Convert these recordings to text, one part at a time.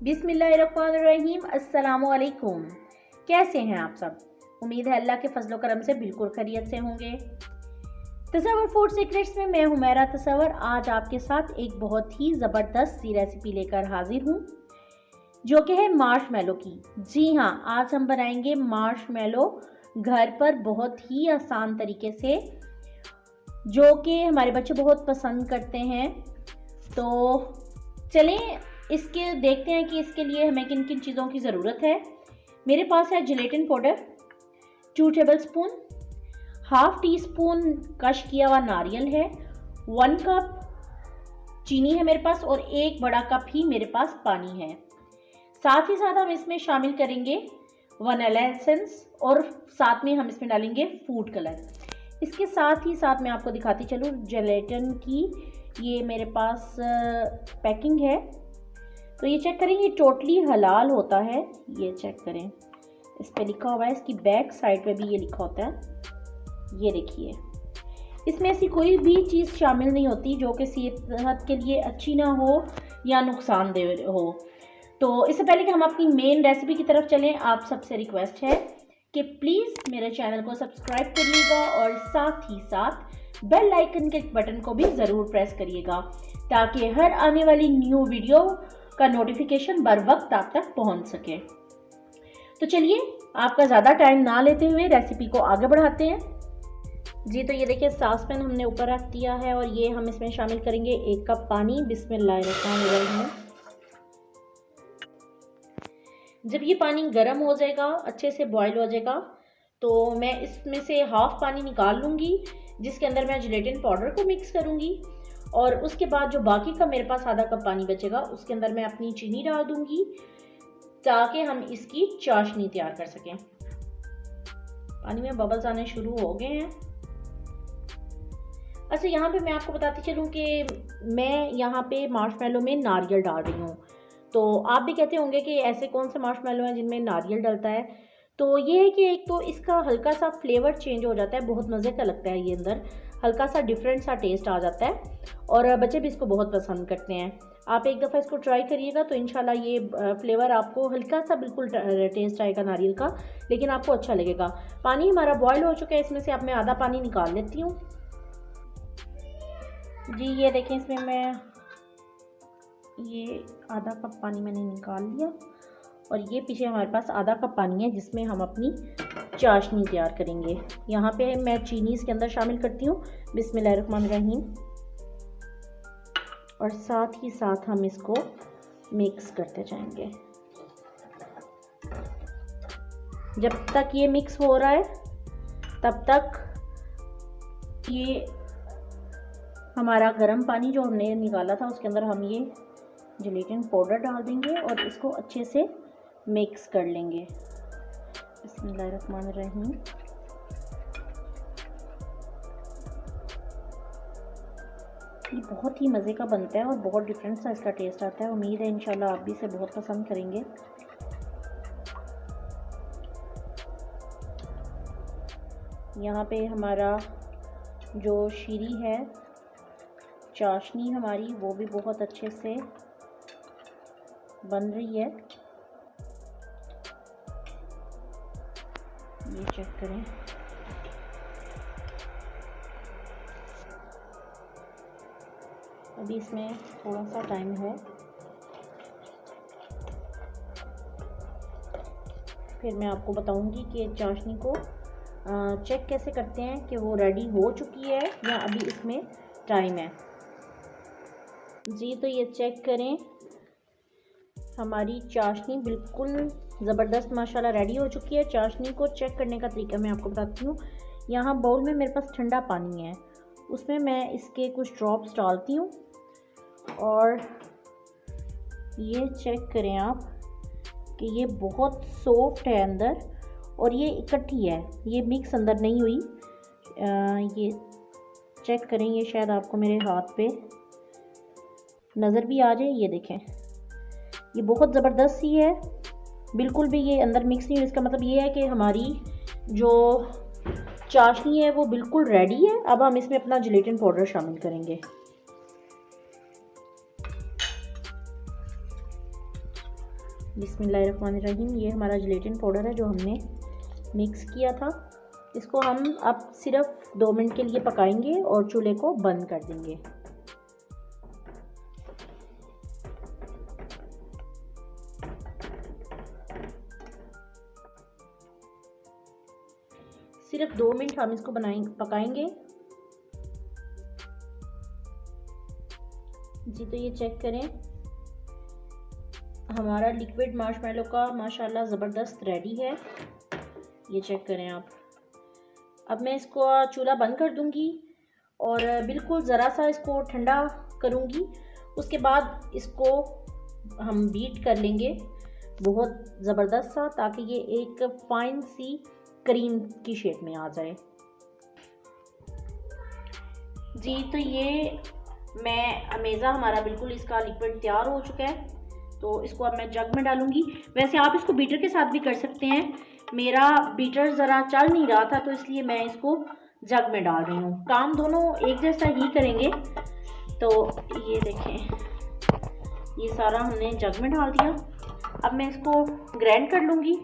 बिस्मिल्लाहिर्रहमानिर्रहीम। अस्सलामुअलैकुम। कैसे हैं आप सब? उम्मीद है अल्लाह के फजलो करम से बिल्कुल खैरियत से होंगे। तसव्वुर फूड सीक्रेट्स में मैं हुमैरा तसव्वुर आज आपके साथ एक बहुत ही ज़बरदस्त सी रेसिपी लेकर हाजिर हूँ, जो कि है मार्शमेलो की। जी हाँ, आज हम बनाएंगे मार्शमेलो घर पर बहुत ही आसान तरीके से, जो कि हमारे बच्चे बहुत पसंद करते हैं। तो चलें इसके देखते हैं कि इसके लिए हमें किन किन चीज़ों की ज़रूरत है। मेरे पास है gelatin powder 2 tablespoon, half tea spoon crush किया हुआ नारियल है, 1 कप चीनी है मेरे पास और 1 बड़ा कप ही मेरे पास पानी है। साथ ही साथ हम इसमें शामिल करेंगे वनीला एसेंस और साथ में हम इसमें डालेंगे फूड कलर। इसके साथ ही साथ मैं आपको दिखाती चलूँ जिलेटिन की ये मेरे पास पैकिंग है, तो ये चेक करें, ये टोटली हलाल होता है। ये चेक करें, इस पे लिखा हुआ है, इसकी बैक साइड पे भी ये लिखा होता है। ये देखिए, इसमें ऐसी कोई भी चीज़ शामिल नहीं होती जो कि सेहत के लिए अच्छी ना हो या नुकसानदेह हो। तो इससे पहले कि हम अपनी मेन रेसिपी की तरफ चलें, आप सबसे रिक्वेस्ट है कि प्लीज़ मेरे चैनल को सब्सक्राइब करिएगा और साथ ही साथ बेल आइकन के बटन को भी ज़रूर प्रेस करिएगा, ताकि हर आने वाली न्यू वीडियो का नोटिफिकेशन बर वक्त आप तक पहुंच सके। तो चलिए आपका ज़्यादा टाइम ना लेते हुए रेसिपी को आगे बढ़ाते हैं। जी, तो ये देखिए सॉस पैन हमने ऊपर रख दिया है और ये हम इसमें शामिल करेंगे 1 कप पानी। बिस्मिल्लाहिर्रहमानिर्रहीम। जब ये पानी गर्म हो जाएगा, अच्छे से बॉयल हो जाएगा, तो मैं इसमें से हाफ पानी निकाल लूँगी, जिसके अंदर मैं जिलेटिन पाउडर को मिक्स करूँगी। और उसके बाद जो बाकी का मेरे पास आधा कप पानी बचेगा, उसके अंदर मैं अपनी चीनी डाल दूँगी, ताकि हम इसकी चाशनी तैयार कर सकें। पानी में बबल्स आने शुरू हो गए हैं। अच्छा, यहाँ पे मैं आपको बताती चलूँ कि मैं यहाँ पे मार्शमेलो में नारियल डाल रही हूँ। तो आप भी कहते होंगे कि ऐसे कौन से मार्शमेलो हैं जिनमें नारियल डलता है। तो ये है कि एक तो इसका हल्का सा फ्लेवर चेंज हो जाता है, बहुत मज़े का लगता है, ये अंदर हल्का सा डिफरेंट सा टेस्ट आ जाता है और बच्चे भी इसको बहुत पसंद करते हैं। आप एक दफ़ा इसको ट्राई करिएगा तो इंशाल्लाह ये फ्लेवर आपको हल्का सा बिल्कुल टेस्ट आएगा नारियल का, लेकिन आपको अच्छा लगेगा। पानी हमारा बॉयल हो चुका है, इसमें से अब मैं आधा पानी निकाल लेती हूँ। जी, ये देखें, इसमें मैं ये आधा कप पानी मैंने निकाल लिया और ये पीछे हमारे पास आधा कप पानी है, जिसमें हम अपनी चाशनी तैयार करेंगे। यहाँ पे मैं चीनी इसके अंदर शामिल करती हूँ। बिस्मिल्लाहिर्रहमानिर्रहीम। और साथ ही साथ हम इसको मिक्स करते जाएंगे। जब तक ये मिक्स हो रहा है, तब तक ये हमारा गर्म पानी जो हमने निकाला था, उसके अंदर हम ये जिलेटिन पाउडर डाल देंगे और इसको अच्छे से मिक्स कर लेंगे। बिस्मिल्लाहिर्रहमानिर्रहीम। ये बहुत ही मज़े का बनता है और बहुत डिफरेंट सा इसका टेस्ट आता है। उम्मीद है इंशाल्लाह आप भी इसे बहुत पसंद करेंगे। यहाँ पे हमारा जो शीरी है, चाशनी हमारी, वो भी बहुत अच्छे से बन रही है। ये चेक करें, अभी इसमें थोड़ा सा टाइम है, फिर मैं आपको बताऊंगी कि चाशनी को चेक कैसे करते हैं कि वो रेडी हो चुकी है या अभी इसमें टाइम है। जी, तो ये चेक करें, हमारी चाशनी बिल्कुल ज़बरदस्त माशाल्लाह रेडी हो चुकी है। चाशनी को चेक करने का तरीका मैं आपको बताती हूँ। यहाँ बाउल में मेरे पास ठंडा पानी है, उसमें मैं इसके कुछ ड्रॉप्स डालती हूँ और ये चेक करें आप कि ये बहुत सॉफ्ट है अंदर और ये इकट्ठी है, ये मिक्स अंदर नहीं हुई। ये चेक करें, ये शायद आपको मेरे हाथ पे नज़र भी आ जाए। ये देखें, ये बहुत ज़बरदस्त सी है, बिल्कुल भी ये अंदर मिक्स नहीं हुई। इसका मतलब ये है कि हमारी जो चाशनी है वो बिल्कुल रेडी है। अब हम इसमें अपना जिलेटिन पाउडर शामिल करेंगे। बिस्मिल्लाहिर्रहमानिर्रहीम। ये हमारा जिलेटिन पाउडर है जो हमने मिक्स किया था। इसको हम अब सिर्फ 2 मिनट के लिए पकाएंगे और चूल्हे को बंद कर देंगे। सिर्फ 2 मिनट हम इसको पकाएंगे। जी तो ये चेक करें, हमारा लिक्विड मार्शमेलो का माशाल्लाह ज़बरदस्त रेडी है। ये चेक करें आप। अब मैं इसको चूल्हा बंद कर दूंगी और बिल्कुल ज़रा सा इसको ठंडा करूंगी। उसके बाद इसको हम बीट कर लेंगे बहुत ज़बरदस्त सा, ताकि ये एक फाइन सी क्रीम की शेप में आ जाए। जी तो ये अमेज़ा हमारा बिल्कुल इसका लिक्विड तैयार हो चुका है। तो इसको अब मैं जग में डालूंगी। वैसे आप इसको बीटर के साथ भी कर सकते हैं। मेरा बीटर ज़रा चल नहीं रहा था तो इसलिए मैं इसको जग में डाल रही हूँ। काम दोनों एक जैसा ही करेंगे। तो ये देखें, ये सारा हमने जग में डाल दिया। अब मैं इसको ग्राइंड कर लूँगी।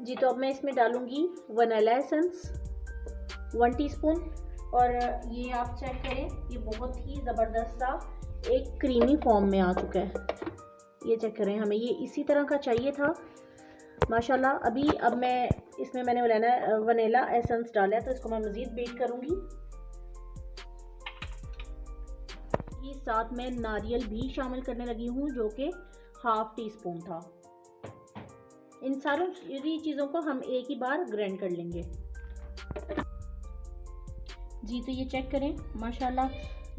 जी तो अब मैं इसमें डालूँगी वनीला एसेंस 1 टीस्पून। और ये आप चेक करें, ये बहुत ही ज़बरदस्त सा एक क्रीमी फॉर्म में आ चुका है। ये चेक करें, हमें ये इसी तरह का चाहिए था माशाल्लाह। अब मैं इसमें मैंने वनीला एसेंस डाला है तो इसको मैं मज़ीद बीट करूँगी। ये साथ में नारियल भी शामिल करने लगी हूँ जो कि 1/2 टीस्पून था। इन सारी चीज़ों को हम एक ही बार ग्राइंड कर लेंगे। जी तो ये चेक करें, माशाल्लाह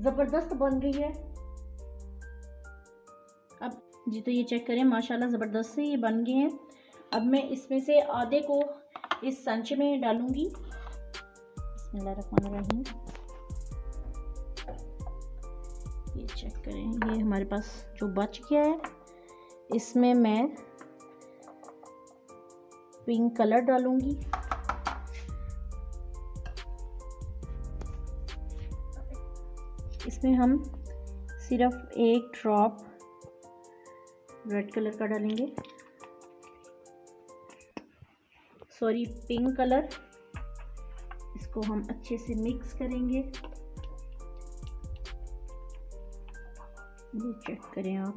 ज़बरदस्त बन गई है। अब जी तो ये चेक करें, माशाल्लाह ज़बरदस्त से ये बन गए हैं। अब मैं इसमें से आधे को इस संचे में डालूंगी। बिस्मिल्लाहिर्रहमानिर्रहीम। ये चेक करें, ये हमारे पास जो बच गया है इसमें मैं पिंक कलर डालूंगी। इसमें हम सिर्फ 1 ड्रॉप रेड कलर का डालेंगे, सॉरी पिंक कलर। इसको हम अच्छे से मिक्स करेंगे। ये चेक करें आप,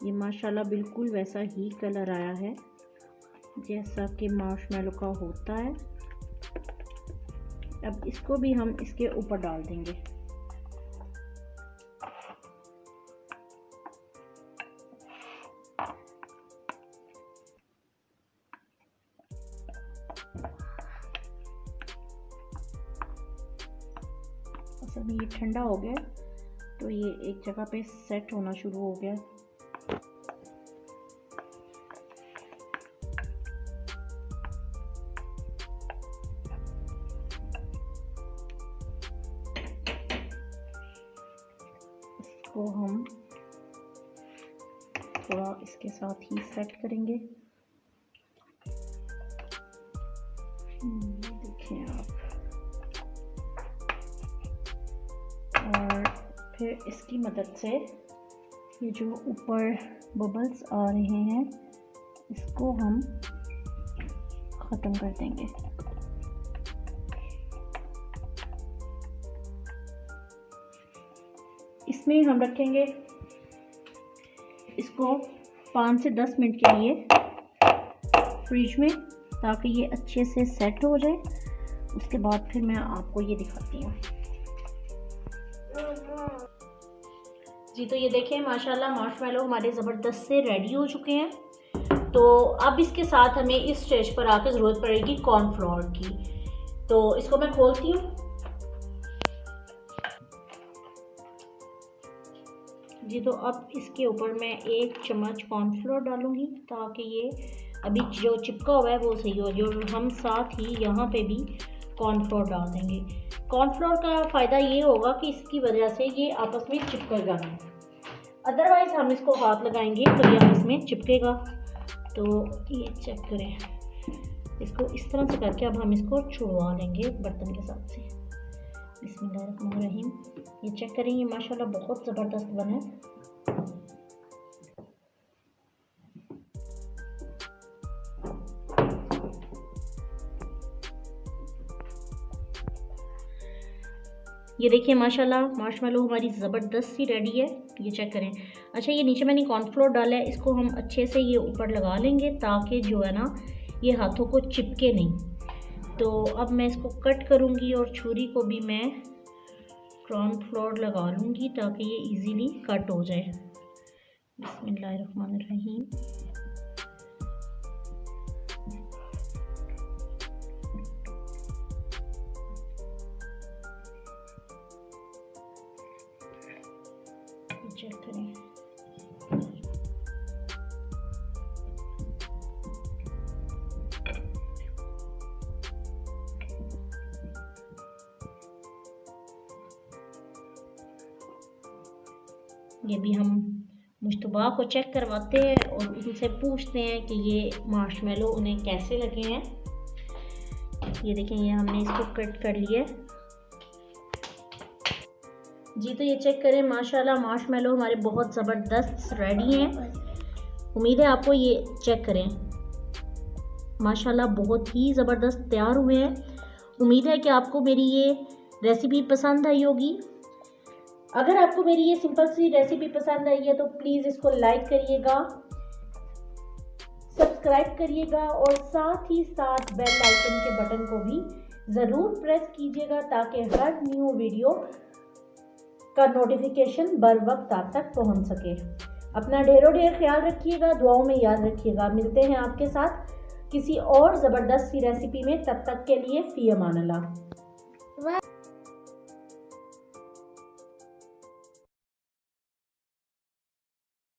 ये माशाल्लाह बिल्कुल वैसा ही कलर आया है जैसा कि मार्शमेलो का होता है। अब इसको भी हम इसके ऊपर डाल देंगे। अब ये ठंडा हो गया तो ये एक जगह पे सेट होना शुरू हो गया। इसको हम थोड़ा इसके साथ ही सेट करेंगे। देखिए आप, और फिर इसकी मदद से ये जो ऊपर बबल्स आ रहे हैं इसको हम ख़त्म कर देंगे। इसमें हम रखेंगे इसको 5 से 10 मिनट के लिए फ्रिज में, ताकि ये अच्छे से सेट हो जाए। उसके बाद फिर मैं आपको ये दिखाती हूँ। जी तो ये देखें, माशाल्लाह मार्शमेलो हमारे ज़बरदस्त से रेडी हो चुके हैं। तो अब इसके साथ हमें इस स्टेज पर आकर ज़रूरत पड़ेगी कॉर्नफ्लोर की। तो इसको मैं खोलती हूँ। जी तो अब इसके ऊपर मैं 1 चम्मच कॉर्नफ्लोर डालूंगी, ताकि ये अभी जो चिपका हुआ है वो सही हो जाए। और हम साथ ही यहाँ पे भी कॉर्नफ्लोर डाल देंगे। कॉर्नफ्लोर का फ़ायदा ये होगा कि इसकी वजह से ये आपस में चिपकेगा नहीं, अदरवाइज़ हम इसको हाथ लगाएंगे तो ये आपस में चिपकेगा। तो ये चेक करें, इसको इस तरह से करके अब हम इसको छुड़वा लेंगे बर्तन के साथ से। बिस्मिल्लाहिर्रहमानिर्रहीम। ये चेक करें, ये माशाल्लाह बहुत ज़बरदस्त बना है। ये देखिए माशाल्लाह मार्शमेलो हमारी ज़बरदस्त सी रेडी है, ये चेक करें। अच्छा ये नीचे मैंने कॉर्नफ्लोर डाला है, इसको हम अच्छे से ये ऊपर लगा लेंगे ताकि जो है ना ये हाथों को चिपके नहीं। तो अब मैं इसको कट करूँगी और छुरी को भी मैं कॉर्नफ्लोर लगा लूँगी ताकि ये इजीली कट हो जाए। बिस्मिल्लाहिर्रहमानिर्रहीम। चेक करें, ये भी हम मुश्तबा को चेक करवाते हैं और उनसे पूछते हैं कि ये मार्शमेलो उन्हें कैसे लगे हैं। ये देखें, ये हमने इसको कट कर लिया जी। तो ये चेक करें माशाल्लाह मार्शमेलो हमारे बहुत ज़बरदस्त रेडी हैं। उम्मीद है आपको ये चेक करें माशाल्लाह बहुत ही ज़बरदस्त तैयार हुए हैं। उम्मीद है कि आपको मेरी ये रेसिपी पसंद आई होगी। अगर आपको मेरी ये सिंपल सी रेसिपी पसंद आई है तो प्लीज़ इसको लाइक करिएगा, सब्सक्राइब करिएगा और साथ ही साथ बेल आइकन के बटन को भी ज़रूर प्रेस कीजिएगा ताकि हर न्यू वीडियो का नोटिफिकेशन बर वक्त आप तक पहुंच सके। अपना ढेरों ढेर ख्याल रखिएगा, दुआओं में याद रखिएगा। मिलते हैं आपके साथ किसी और ज़बरदस्त सी रेसिपी में, तब तक के लिए फ़ी अमान अल्लाह।